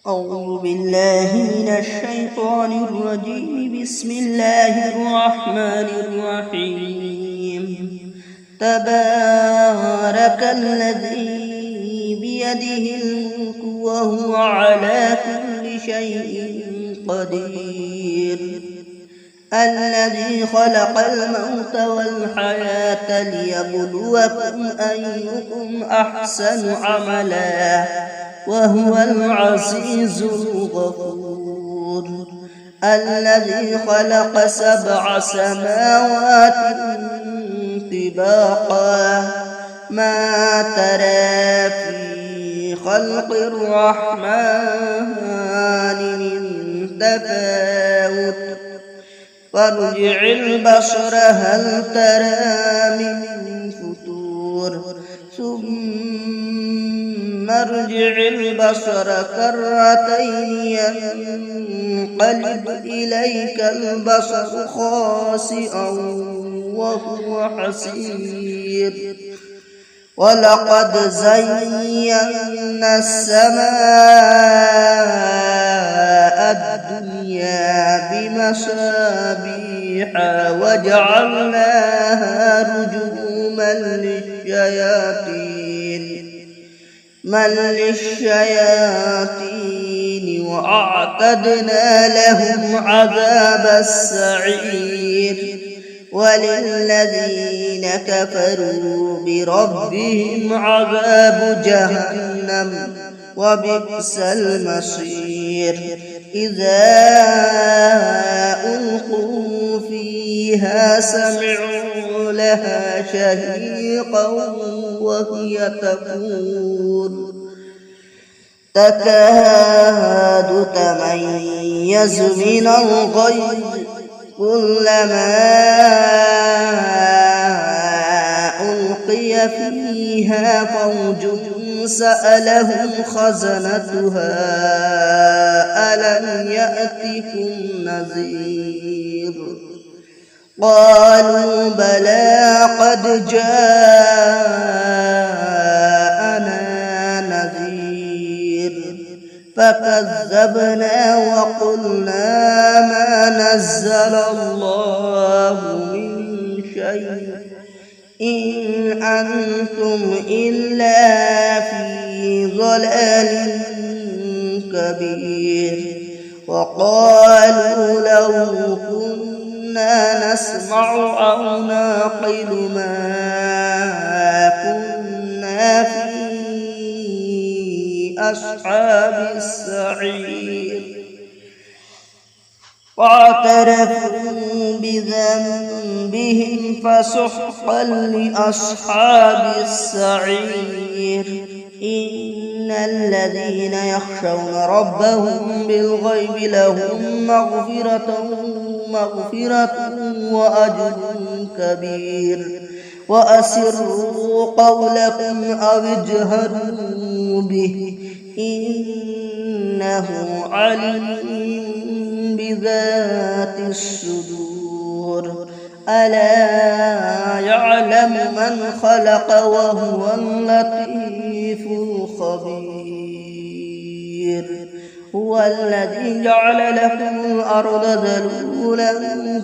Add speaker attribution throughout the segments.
Speaker 1: أعوذ بالله من الشيطان الرجيم. بسم الله الرحمن الرحيم. تبارك الذي بيده الملك وهو على كل شيء قدير. الذي خلق الموت والحياة ليبلوكم أيكم أحسن عملا وهو العزيز الغفور. الذي خلق 7 سماوات طباقا ما ترى في خلق الرحمن من تفاوت فارجع البصر هل ترى من فتور ثم ارجع البصر كرتين ينقلب إليك البصر خاسئا وهو حسير. ولقد زينا السماء الدنيا بمصابيح وجعلناها رجوما للشياطين وأعتدنا لهم عذاب السعير. وللذين كفروا بربهم عذاب جهنم وبئس المصير. إذا ألقوا فيها سمعوا لها شهيقا وهي تكاد تميز من الغيظ كلما ألقي فيها فوج سألهم خزنتها ألم يأتكم نذير. قالوا بلى قد جاءنا نذير فكذبنا وقلنا ما نزل الله من شيء إن أنتم إلا في ضلال كبير. وقالوا لو كنا نسمع أو نعقل ما كنا في أصحاب السعير. واعترفوا بذنبهم فسحقا لأصحاب السعير. إن الذين يخشون ربهم بالغيب لهم مغفرة وأجر كبير. وأسروا قولكم أو اجهروا به إنه عليم بذات الصدور. ألا يعلم من خلق وهو اللطيف الخبير. هو الذي جعل لكم الأرض ذلولا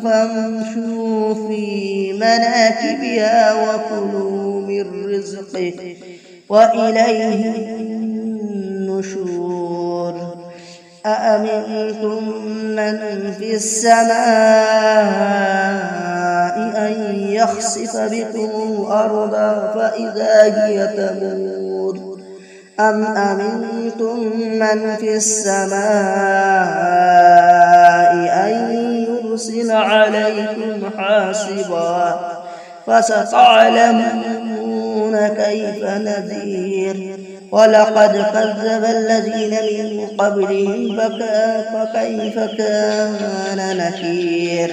Speaker 1: فامشوا في مناكبها وكلوا من رزقه وإليه النشور. أأمنتم من في السماء أن يخسف بكم الأرض فإذا هي تمور أم أمنتم من في السماء أن يرسل عليكم حاصبا فستعلمون كيف نذير. ولقد كذب الذين من قبلهم فكيف كان نكير.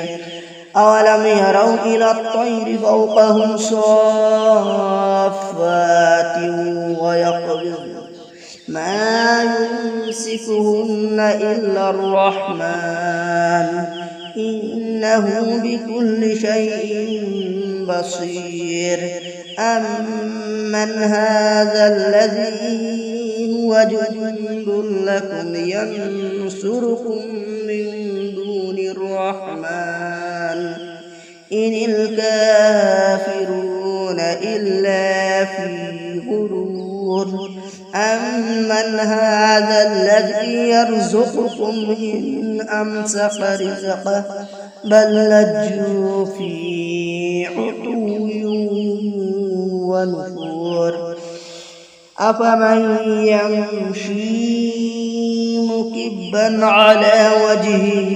Speaker 1: أولم يروا إلى الطير فوقهم صافات ويقبضن ما يمسكهن إلا الرحمن إنه بكل شيء بصير. أمن هذا الذي وجند لكم ينصركم من دون الرحمن إن الكافرون إلا في غرور أمن هذا الذي يرزقكم إن أمسك رزقه بل لجوا في عتو ونفور أفمن يمشي مكبا على وجهه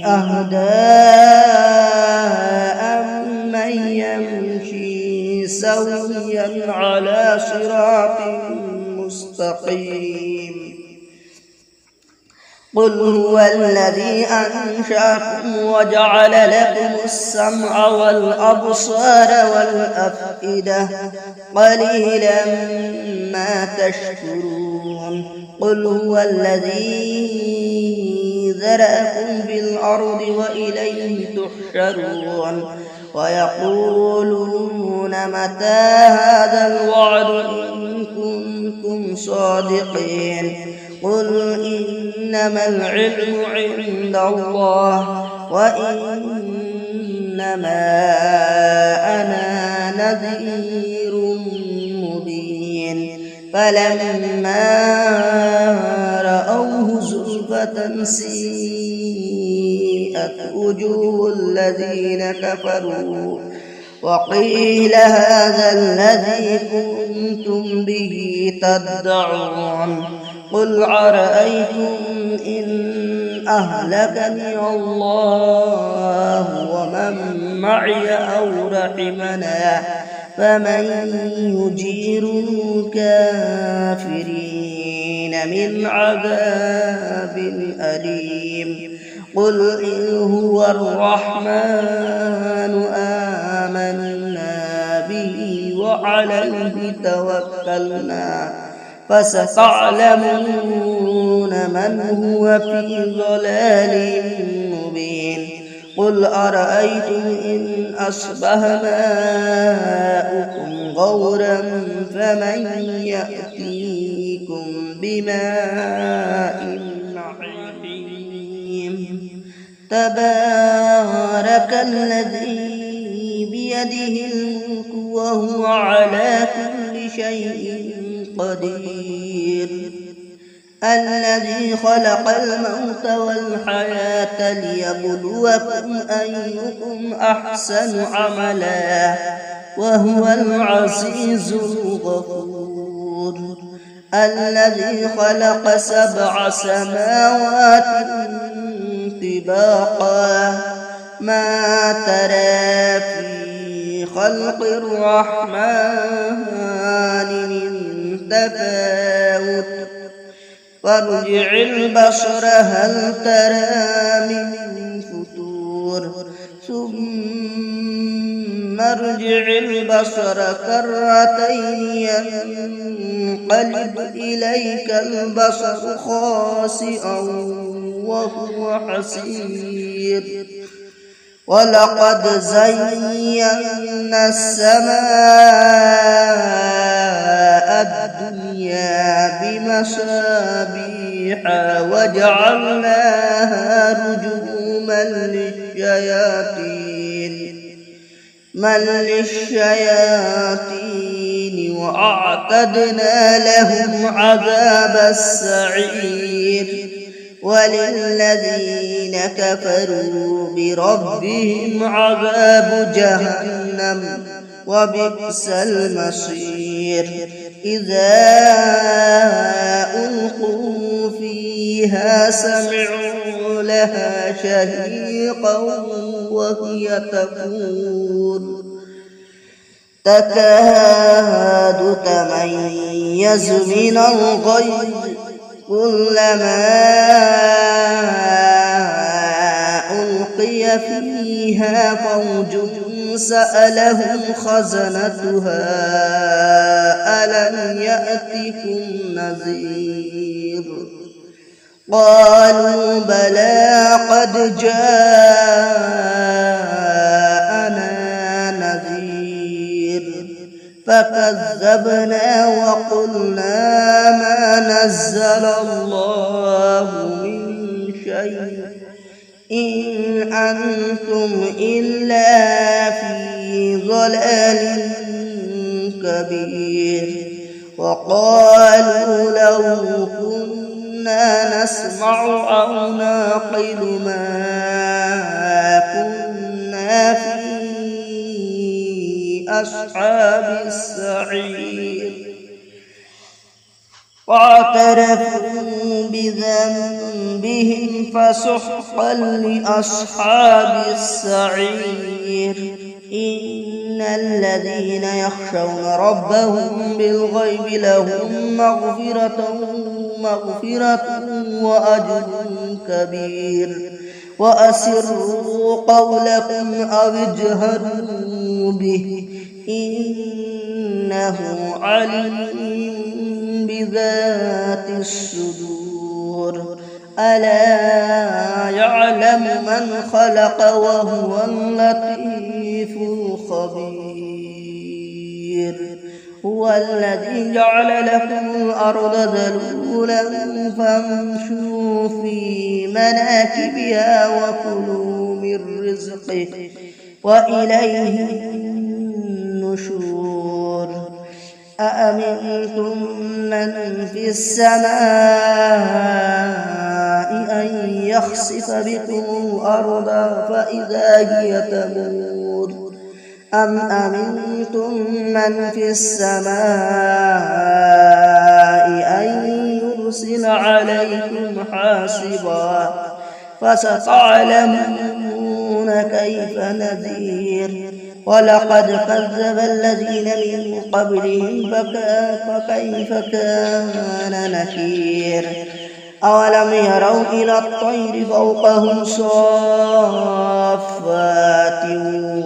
Speaker 1: أهدى أمن يمشي سويا على صراط مستقيم قل هو الذي أنشأكم وجعل لكم السمع والأبصار والأفئدة قليلا ما تشكرون قل هو الذي ذرأكم في الأرض وإليه تحشرون ويقولون متى هذا الوعد إن كنتم صادقين قل إنما العلم عند الله وإنما أنا نذير مبين فلما رأوه زلفة سيئت وجوه الذين كفروا وقيل هذا الذي كنتم به تدعون قل أرأيتم إن أهلكني الله ومن معي أو رحمنا فمن يجير الكافرين من عذاب أليم قل إن هو الرحمن آمنا به وعليه توكلنا فستعلمون من هو في ضلال مبين قل أرأيتم إن أصبح ماؤكم غورا فمن يأتيكم بماء معين تبارك الذي بيده الملك وهو على كل شيء قدير الذي خلق الموت والحياة ليبلوكم أيكم أحسن عملا وهو العزيز الغفور الذي خلق 7 سماوات طباقا ما ترى في خلق الرحمن من تفاوت فارجع البصر هل ترى من فتور ثم ارجع البصر كرتين ينقلب إليك البصر خاسئا وهو حسير ولقد زينا السماء الدنيا بمصابيح وجعلناها رجوما للشياطين وأعتدنا لهم عذاب السعير وللذين كفروا بربهم عذاب جهنم وبئس المصير إذا ألقوا فيها سمعوا لها شهيقا وهي تكاد تميز من الغيظ كلما ألقي فيها فوج سألهم خزنتها ألم يأتكم نذير قالوا بلى قد جاءنا نذير فكذبنا وقلنا ما نزل الله من شيء إن أنتم إلا في ضلال كبير. وقالوا لو كنا نسمع أو نعقل ما كنا في أصحاب السعير. واعترفوا بذنبهم فسحقا لأصحاب السعير. إن الذين يخشون ربهم بالغيب لهم مغفرة وأجر كبير. وأسروا قولكم أو اجهروا به إنه عليم بذات الصدور. ألا يعلم من خلق وهو اللطيف الخبير. هو الذي جعل لكم الأرض ذلولا فامشوا في مناكبها وكلوا من رزقه وإليه النشور. أأمنتم من في السماء أن يخسف بكم الأرض فإذا هي تمور أم أمنتم من في السماء أن يرسل عليكم حاصبا فستعلمون كيف نذير. ولقد كذب الذين من قبلهم فكيف كان نكير. أولم يروا إلى الطير فوقهم صافات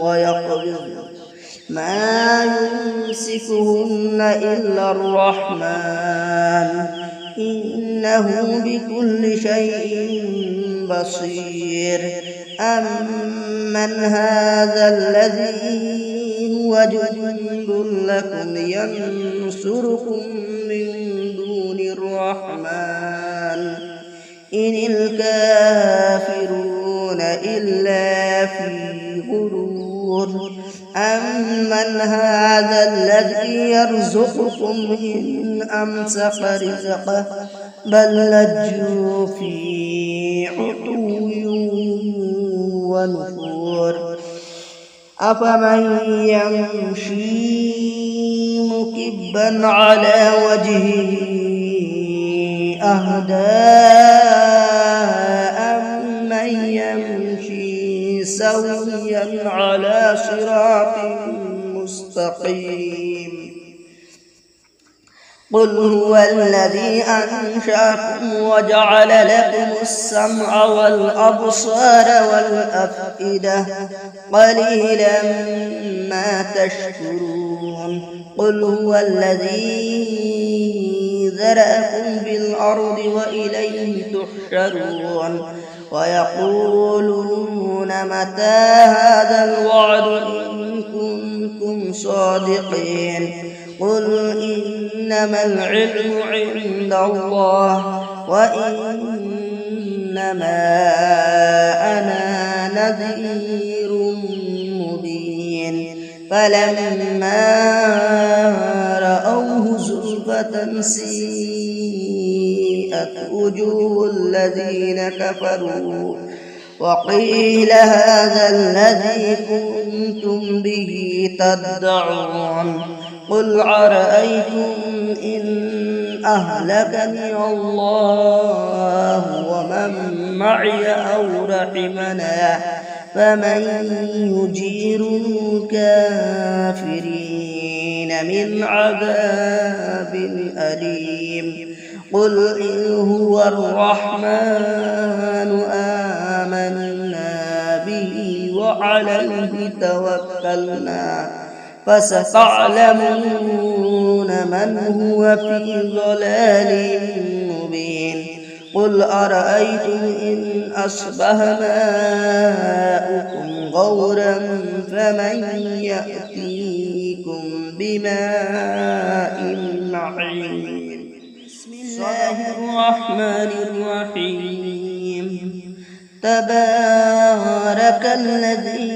Speaker 1: ويقبضن ما يمسكهن إلا الرحمن إنه بكل شيء بصير. أمن هذا الذي هو جند لكم ينصركم من دون الرحمن إن الكافرون إلا في غرور. أمن هذا الذي يرزقكم إن أمسك رزقه بل لجوا في عتو ونفور. أفمن يمشي مكبا على وجهه أهدى أمن يمشي سويا على صراط مستقيم. قل هو الذي أنشأكم وجعل لكم السمع والأبصار والأفئدة قليلا ما تشكرون. قل هو الذي ذرأكم في الأرض وإليه تحشرون. ويقولون متى هذا الوعد إن كنتم صادقين. قل إنما العلم عند الله وإنما أنا نذير مبين. فلما رأوه زلفة سيئت وجوه الذين كفروا وقيل هذا الذي كنتم به تدعون. قل أرأيتم إن أهلكني الله ومن معي أو رحمنا فمن يجير الكافرين من عذاب أليم. قل إن هو الرحمن آمنا به وعليه توكلنا فستعلمون من هو في ضلال مبين. قل أرأيتم إن أصبح ماؤكم غورا فمن يأتيكم بماء معين. بسم الله الرحمن الرحيم. تبارك الذي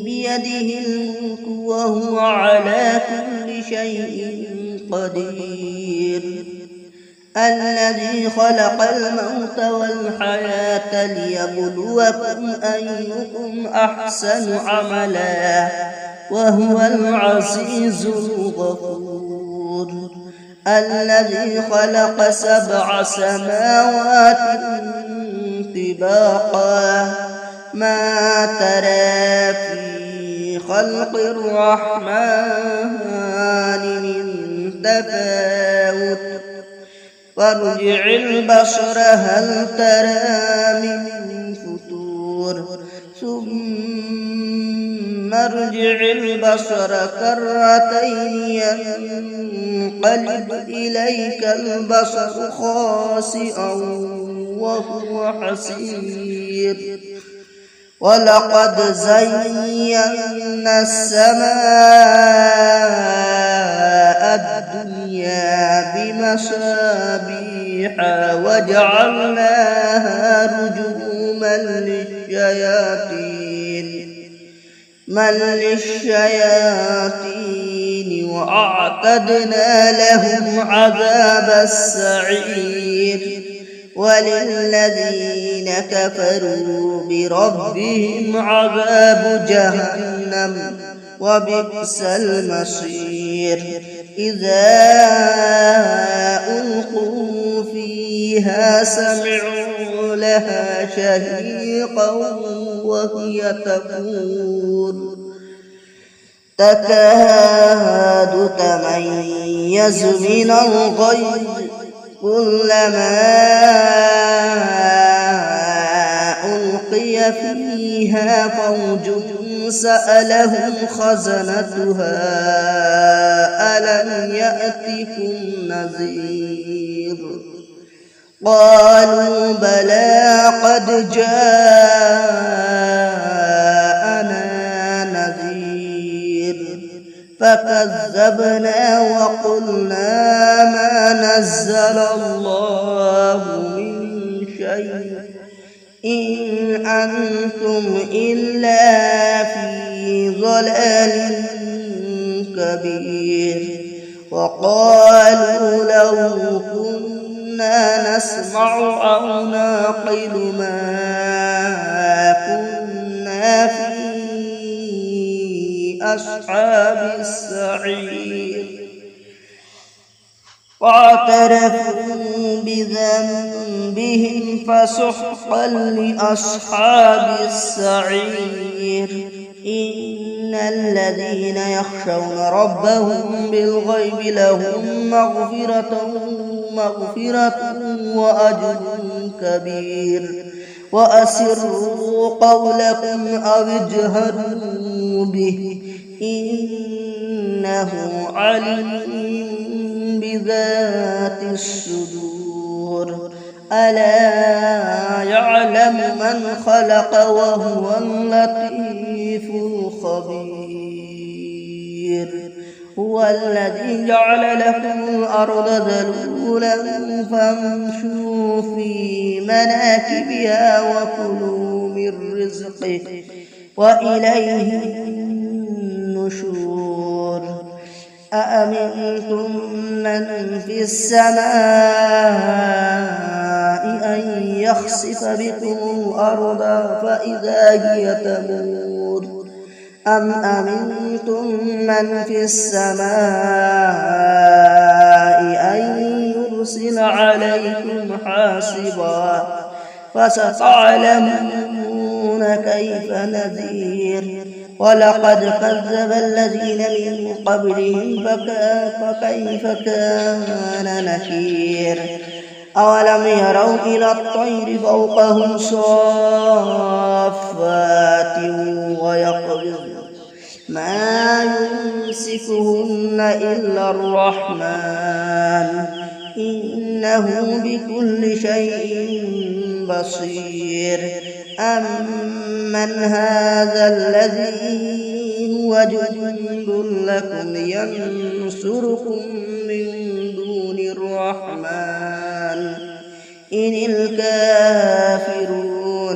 Speaker 1: بيده الملك وهو على كل شيء قدير. الذي خلق الموت والحياة ليبلوكم أيكم أحسن عملا وهو العزيز الغفور. الذي خلق 7 سماوات طباقا ما ترى في خلق الرحمن من تفاوت فارجع البصر هل ترى من فتور ثم ارجع البصر كرتين ينقلب إليك البصر خاسئا وهو حسير. ولقد زينا السماء الدنيا بمصابيح وجعلناها رجوما للشياطين وأعتدنا لهم عذاب السعير. وللذين كفروا بربهم عذاب جهنم وبئس المصير. إذا ألقوا فيها سمعوا لها شهيقا وهي تفور تكاد تميز من الغيظ كلما ألقي فيها فوج سألهم خزنتها ألم يأتكم نذير. قالوا بلى قد جاءنا نذير فكذبنا وقلنا ما نزل الله من شيء إن أنتم إلا في ضلال كبير. وقالوا لو كنا نسمع أو نعقل ما كنا في أصحاب السعير. واعترفوا بذنبهم فسحقا لأصحاب السعير. إن الذين يخشون ربهم بالغيب لهم مغفرة وأجر كبير. وأسروا قولكم أو اجهروا به إنه عليم بذات الصدور. ألا يعلم من خلق وهو اللطيف الخبير. هو الذي جعل لكم الأرض ذلولا فامشوا في مناكبها وكلوا من رزقه وإليه النشور. أأمنتم من في السماء أن يخسف بكم الأرض فإذا هي تمور أم أمنتم من في السماء أن يرسل عليكم حاصبا فستعلمون كيف نذير. ولقد كذب الذين من قبلهم فكيف كان نكير. أولم يروا إلى الطير فوقهم صافات ويقبضن ما يمسكهن إلا الرحمن إنه بكل شيء بصير. أمن هذا الذي وجند لكم ينصركم من دون الرحمن إن الكافرون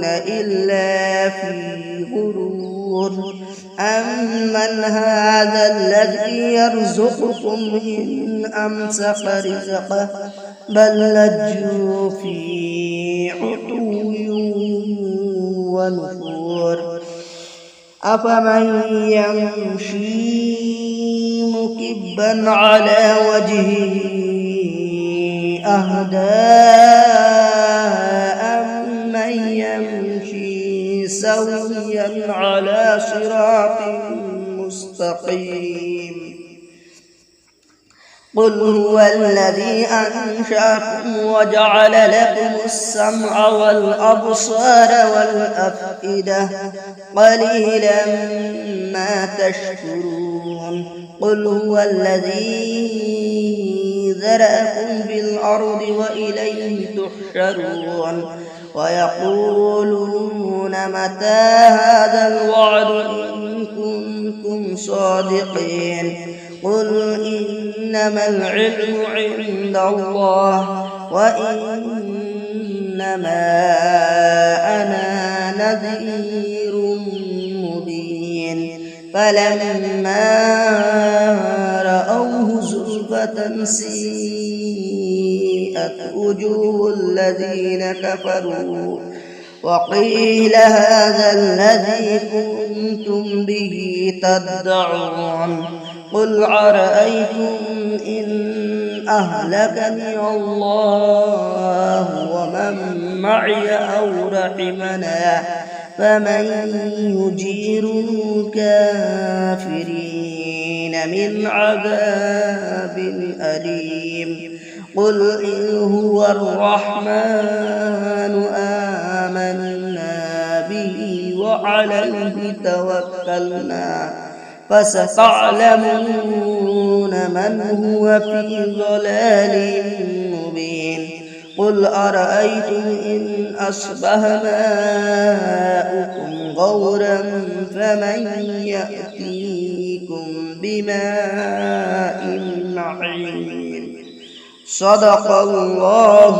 Speaker 1: إلا في غرور أمن هذا الذي يرزقكم إن أمسك رزقه بل لجوا في عتو ونفور أفمن يمشي مكبا على وجهه أهدى أمن يمشي سويا على صراط مستقيم قل هو الذي أنشأكم وجعل لكم السمع والأبصار والأفئدة قليلا ما تشكرون قل هو الذي ذرأكم في الأرض وإليه تحشرون ويقولون متى هذا الوعد إن كنتم صادقين قل إنما العلم عند الله وإنما أنا نذير مبين فلما رأوه زلفة سيئت وجوه الذين كفروا وقيل هذا الذي كنتم به تدعون قل أرأيتم إن أهلكني الله ومن معي أو رحمنا فمن يجير الكافرين من عذاب أليم قل إن هو الرحمن آمنا به وعليه توكلنا فستعلمون من هو في ضلال مبين قل أرأيتم إن أصبح ماؤكم غورا فمن يأتيكم بماء معين صدق الله